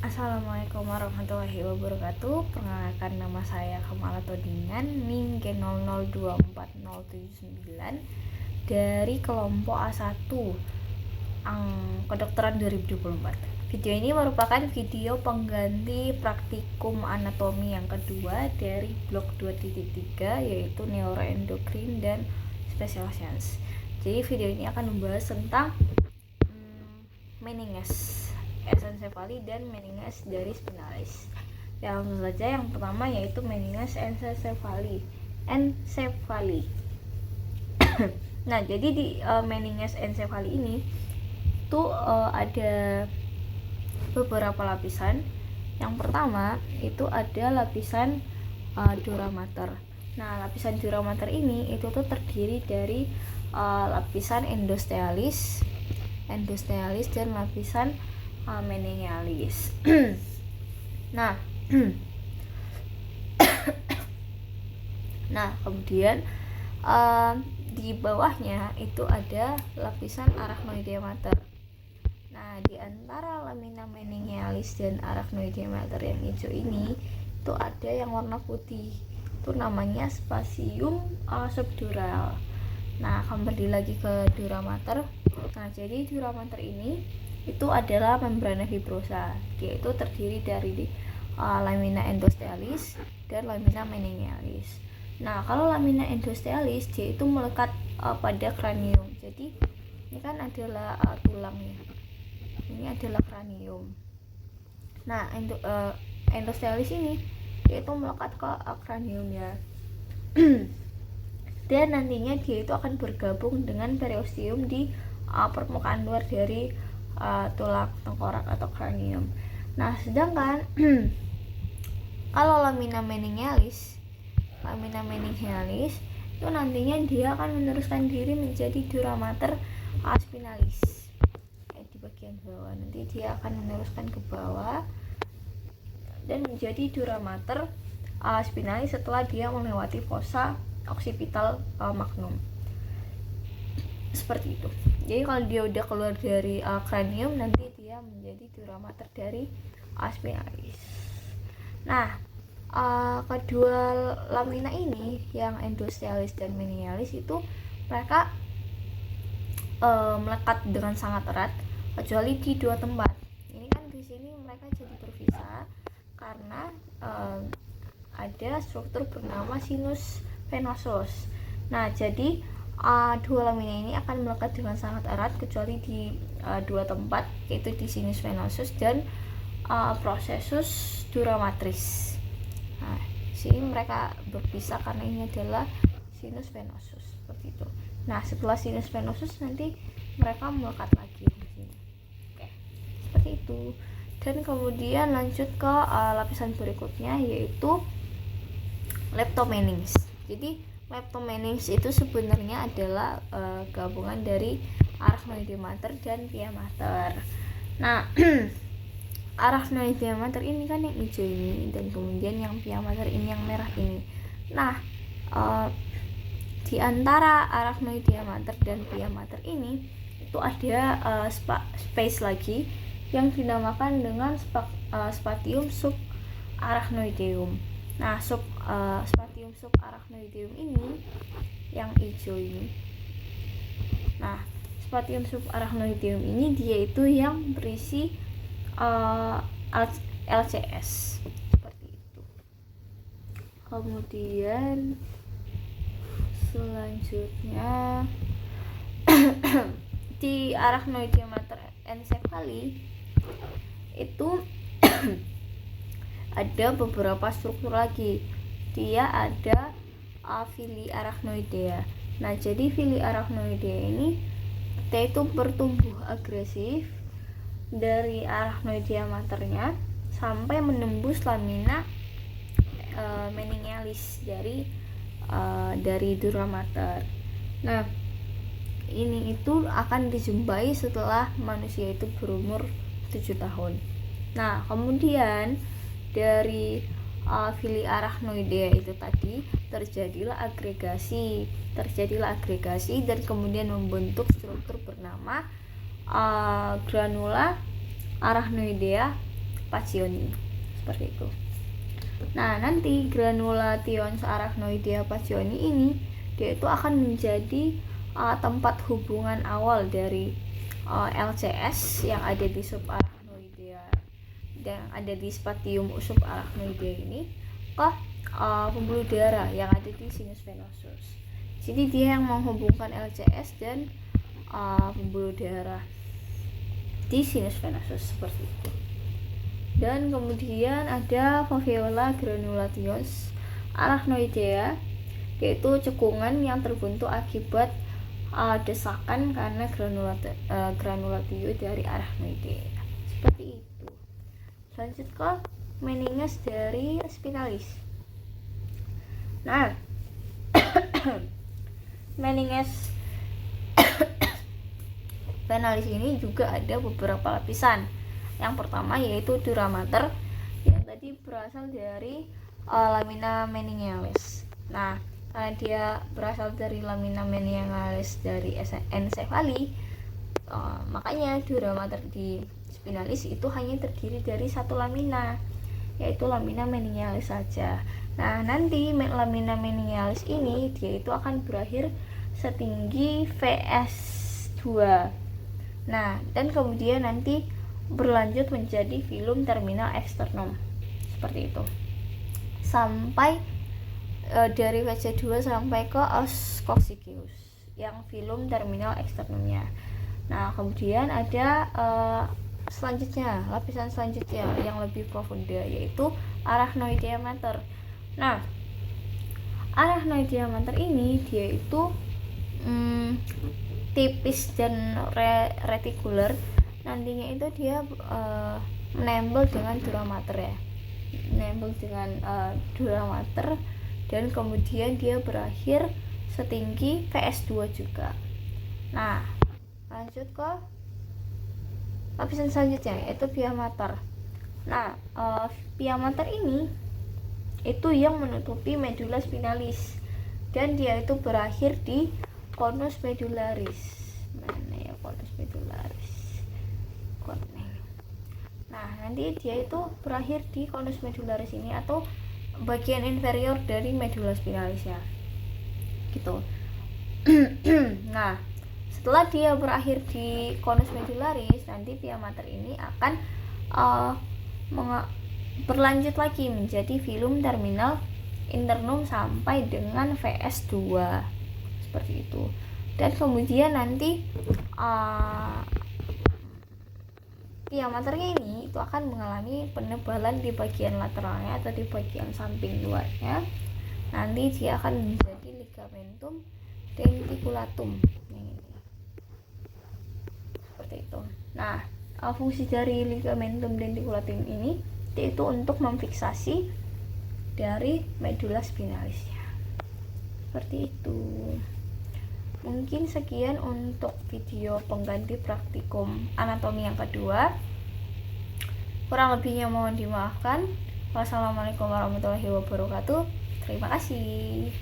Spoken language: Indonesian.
Assalamualaikum warahmatullahi wabarakatuh. Perkenalkan, nama saya Kamala Todingan, NIM G0024079 dari kelompok A1 Kedokteran 2024. Video ini merupakan video pengganti praktikum anatomi yang kedua dari blok 2.3, yaitu neuroendokrin dan special science. Jadi video ini akan membahas tentang meninges encephalus dan meninges dari spinalis. Yang langsung saja, yang pertama yaitu meninges encephalus. Nah, jadi di meninges encephalus ini tuh ada beberapa lapisan. Yang pertama itu ada lapisan dura mater. Nah, lapisan dura mater ini itu tuh terdiri dari lapisan endostealis dan lapisan meningalis. Nah, kemudian di bawahnya itu ada lapisan arachnoidea mater. Nah, di antara lamina meningalis dan arachnoidea mater yang hijau ini itu ada yang warna putih. Itu namanya spasium subdural. Nah, kembali lagi ke dura mater. Nah, jadi dura mater ini itu adalah membrana fibrosa. Dia itu terdiri dari lamina endostealis dan lamina meningalis. Nah, kalau lamina endostealis dia itu melekat pada kranium. Jadi ini kan adalah tulang ya. Ini adalah kranium. Nah, endostealis ini dia itu melekat ke kranium ya. Dan nantinya dia itu akan bergabung dengan periosteum di permukaan luar dari tulang tengkorak atau kranium. Nah, sedangkan kalau lamina meningalis itu nantinya dia akan meneruskan diri menjadi dura mater spinalis. Di bagian bawah nanti dia akan meneruskan ke bawah dan menjadi dura mater spinalis setelah dia melewati fossa occipital magnum. Seperti itu. Jadi kalau dia udah keluar dari kranium, nanti dia menjadi dura mater dari spinalis. Nah, kedua lamina ini yang endostealis dan meningalis itu mereka melekat dengan sangat erat, kecuali di dua tempat. Ini kan di sini mereka jadi berpisah karena ada struktur bernama sinus venosus. Nah, jadi dua lamina ini akan melekat dengan sangat erat kecuali di dua tempat, yaitu di sinus venosus dan processus dura matris. Nah, sini mereka berpisah karena ini adalah sinus venosus, seperti itu. Nah, setelah sinus venosus nanti mereka melekat lagi di sini. Oke, seperti itu. Dan kemudian lanjut ke lapisan berikutnya, yaitu leptomeninges. Jadi leptomeninges itu sebenarnya adalah gabungan dari arachnoidea mater dan pia mater. Nah, arachnoidea mater ini kan yang hijau ini, dan kemudian yang pia mater ini yang merah ini. Nah, di antara arachnoidea mater dan pia mater ini itu ada space lagi yang dinamakan dengan spatium subarachnoideum. Nah, spatium subarachnoideum ini yang hijau ini. Nah, spatium subarachnoideum ini dia itu yang berisi LCS seperti itu. Kemudian selanjutnya di arachnoidea mater encephalus itu ada beberapa struktur lagi. Dia ada fili arachnoidea. Nah, jadi fili arachnoidea ini dia itu bertumbuh agresif dari arachnoidea maternya sampai menembus lamina meningalis dari dura mater. Nah, ini itu akan dijumpai setelah manusia itu berumur 7 tahun. Nah, kemudian dari fili arachnoidea itu tadi terjadilah agregasi dan kemudian membentuk struktur bernama granula arachnoidea Pacchioni seperti itu. Nah, nanti granulations arachnoidea Pacchioni ini dia itu akan menjadi tempat hubungan awal dari LCS yang ada di subarachnoidea dan ada di spatium subarachnoidea ini ke pembuluh darah yang ada di sinus venosus. Jadi dia yang menghubungkan LCS dan pembuluh darah di sinus venosus seperti itu. Dan kemudian ada foveola granulations arachnoidea, yaitu cekungan yang terbentuk akibat desakan karena granulatio dari arachnoidea seperti itu. Lanjut ke meninges dari spinalis. Nah, meninges spinalis ini juga ada beberapa lapisan. Yang pertama yaitu dura mater yang tadi berasal dari lamina meningealis. Nah, karena dia berasal dari lamina meningealis dari encephali, makanya dura mater di spinalis itu hanya terdiri dari satu lamina, yaitu lamina meningealis saja. Nah, nanti lamina meningealis ini dia itu akan berakhir setinggi VS2. Nah, dan kemudian nanti berlanjut menjadi filum terminal eksternum seperti itu sampai dari VC2 sampai ke os coccygeus yang filum terminal eksternumnya. Nah, kemudian ada selanjutnya, lapisan selanjutnya yang lebih profunda yaitu arachnoidea mater. Nah, arachnoidea mater ini dia itu tipis dan retikular. Nantinya itu dia menempel dengan dura mater ya, menempel dengan dura mater, dan kemudian dia berakhir setinggi VS2 juga. Nah, lanjut ke lapisan selanjutnya yaitu pia mater. Nah, pia mater ini itu yang menutupi medula spinalis dan dia itu berakhir di conus medularis. Mana ya conus medularis? Nah, nanti dia itu berakhir di conus medularis ini atau bagian inferior dari medula spinalisnya gitu. Nah, setelah dia berakhir di conus medularis, nanti pia mater ini akan berlanjut lagi menjadi filum terminal internum sampai dengan VS2 seperti itu. Dan kemudian nanti pia maternya ini itu akan mengalami penebalan di bagian lateralnya atau di bagian samping luarnya. Nanti dia akan menjadi ligamentum denticulatum yang ini seperti itu. Nah, fungsi dari ligamentum denticulatum ini yaitu untuk memfiksasi dari medula spinalisnya seperti itu. Mungkin sekian untuk video pengganti praktikum anatomi yang kedua. Kurang lebihnya mohon dimaafkan. Wassalamualaikum warahmatullahi wabarakatuh. Terima kasih.